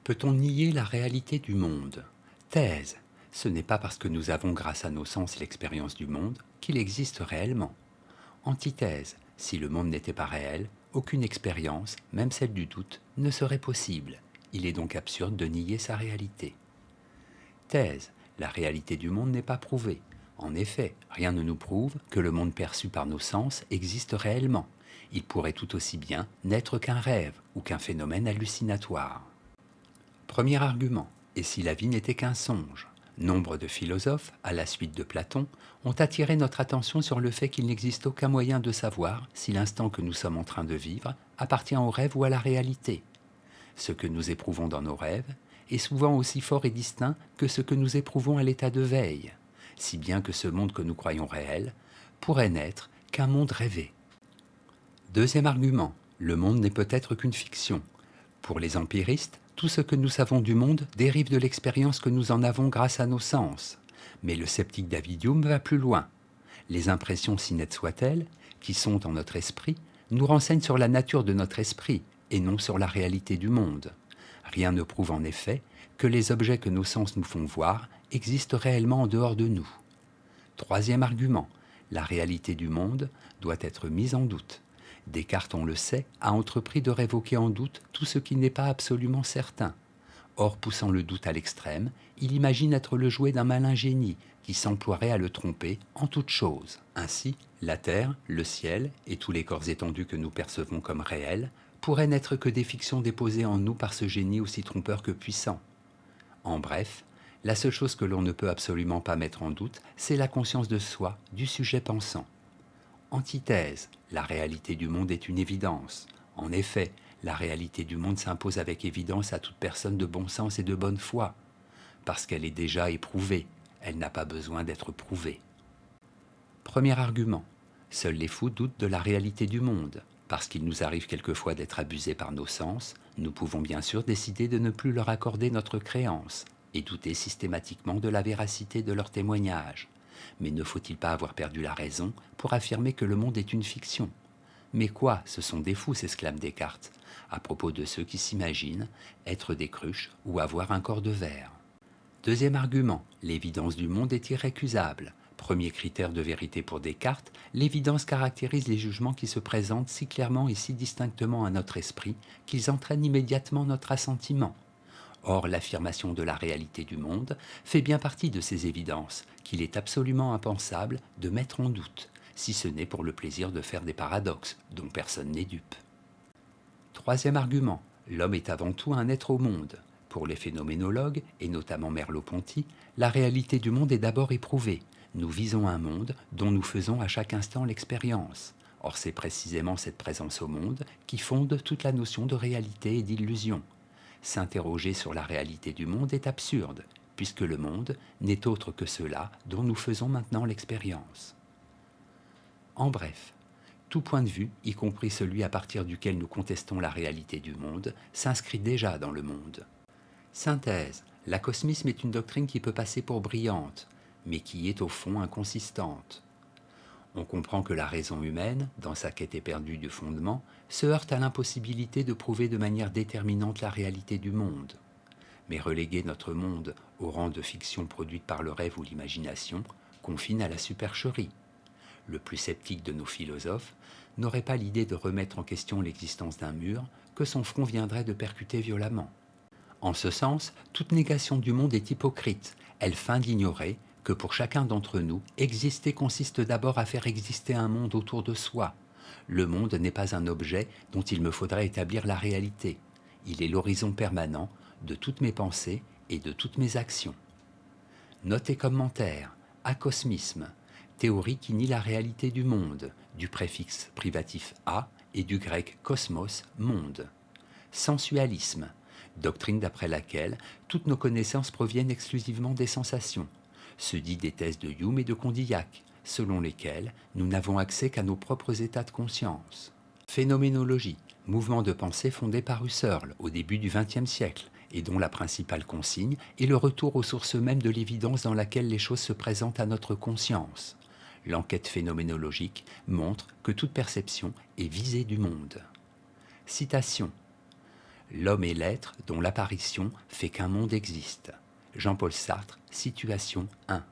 Peut-on nier la réalité du monde? Thèse. Ce n'est pas parce que nous avons grâce à nos sens l'expérience du monde qu'il existe réellement. Antithèse. Si le monde n'était pas réel, aucune expérience, même celle du doute, ne serait possible. Il est donc absurde de nier sa réalité. Thèse. La réalité du monde n'est pas prouvée. En effet, rien ne nous prouve que le monde perçu par nos sens existe réellement. Il pourrait tout aussi bien n'être qu'un rêve ou qu'un phénomène hallucinatoire. Premier argument. Et si la vie n'était qu'un songe? Nombre de philosophes, à la suite de Platon, ont attiré notre attention sur le fait qu'il n'existe aucun moyen de savoir si l'instant que nous sommes en train de vivre appartient au rêve ou à la réalité. Ce que nous éprouvons dans nos rêves est souvent aussi fort et distinct que ce que nous éprouvons à l'état de veille, si bien que ce monde que nous croyons réel pourrait n'être qu'un monde rêvé. Deuxième argument, le monde n'est peut-être qu'une fiction. Pour les empiristes, tout ce que nous savons du monde dérive de l'expérience que nous en avons grâce à nos sens. Mais le sceptique David Hume va plus loin. Les impressions, si nettes soient-elles, qui sont en notre esprit, nous renseignent sur la nature de notre esprit et non sur la réalité du monde. Rien ne prouve en effet que les objets que nos sens nous font voir existent réellement en dehors de nous. Troisième argument, la réalité du monde doit être mise en doute. Descartes, on le sait, a entrepris de révoquer en doute tout ce qui n'est pas absolument certain. Or, poussant le doute à l'extrême, il imagine être le jouet d'un malin génie qui s'emploierait à le tromper en toute chose. Ainsi, la terre, le ciel et tous les corps étendus que nous percevons comme réels pourraient n'être que des fictions déposées en nous par ce génie aussi trompeur que puissant. En bref, la seule chose que l'on ne peut absolument pas mettre en doute, c'est la conscience de soi du sujet pensant. Antithèse, la réalité du monde est une évidence. En effet, la réalité du monde s'impose avec évidence à toute personne de bon sens et de bonne foi, parce qu'elle est déjà éprouvée, elle n'a pas besoin d'être prouvée. Premier argument, seuls les fous doutent de la réalité du monde. Parce qu'il nous arrive quelquefois d'être abusés par nos sens, nous pouvons bien sûr décider de ne plus leur accorder notre créance et douter systématiquement de la véracité de leurs témoignages. Mais ne faut-il pas avoir perdu la raison pour affirmer que le monde est une fiction? Mais quoi, ce sont des fous, s'exclame Descartes, à propos de ceux qui s'imaginent être des cruches ou avoir un corps de verre. Deuxième argument, l'évidence du monde est irrécusable. Premier critère de vérité pour Descartes, l'évidence caractérise les jugements qui se présentent si clairement et si distinctement à notre esprit qu'ils entraînent immédiatement notre assentiment. Or, l'affirmation de la réalité du monde fait bien partie de ces évidences qu'il est absolument impensable de mettre en doute, si ce n'est pour le plaisir de faire des paradoxes dont personne n'est dupe. Troisième argument, l'homme est avant tout un être au monde. Pour les phénoménologues, et notamment Merleau-Ponty, la réalité du monde est d'abord éprouvée. Nous visons un monde dont nous faisons à chaque instant l'expérience. Or, c'est précisément cette présence au monde qui fonde toute la notion de réalité et d'illusion. S'interroger sur la réalité du monde est absurde, puisque le monde n'est autre que cela dont nous faisons maintenant l'expérience. En bref, tout point de vue, y compris celui à partir duquel nous contestons la réalité du monde, s'inscrit déjà dans le monde. Synthèse, l'acosmisme est une doctrine qui peut passer pour brillante, mais qui est au fond inconsistante. On comprend que la raison humaine, dans sa quête éperdue du fondement, se heurte à l'impossibilité de prouver de manière déterminante la réalité du monde. Mais reléguer notre monde au rang de fiction produite par le rêve ou l'imagination confine à la supercherie. Le plus sceptique de nos philosophes n'aurait pas l'idée de remettre en question l'existence d'un mur que son front viendrait de percuter violemment. En ce sens, toute négation du monde est hypocrite. Elle feint d'ignorer que pour chacun d'entre nous, exister consiste d'abord à faire exister un monde autour de soi. Le monde n'est pas un objet dont il me faudrait établir la réalité. Il est l'horizon permanent de toutes mes pensées et de toutes mes actions. Note et commentaire, acosmisme, théorie qui nie la réalité du monde, du préfixe privatif a et du grec cosmos, monde. Sensualisme, doctrine d'après laquelle toutes nos connaissances proviennent exclusivement des sensations. Se dit des thèses de Hume et de Condillac, selon lesquelles nous n'avons accès qu'à nos propres états de conscience. Phénoménologie, mouvement de pensée fondé par Husserl au début du XXe siècle, et dont la principale consigne est le retour aux sources mêmes de l'évidence dans laquelle les choses se présentent à notre conscience. L'enquête phénoménologique montre que toute perception est visée du monde. Citation. L'homme est l'être dont l'apparition fait qu'un monde existe. Jean-Paul Sartre, Situation 1.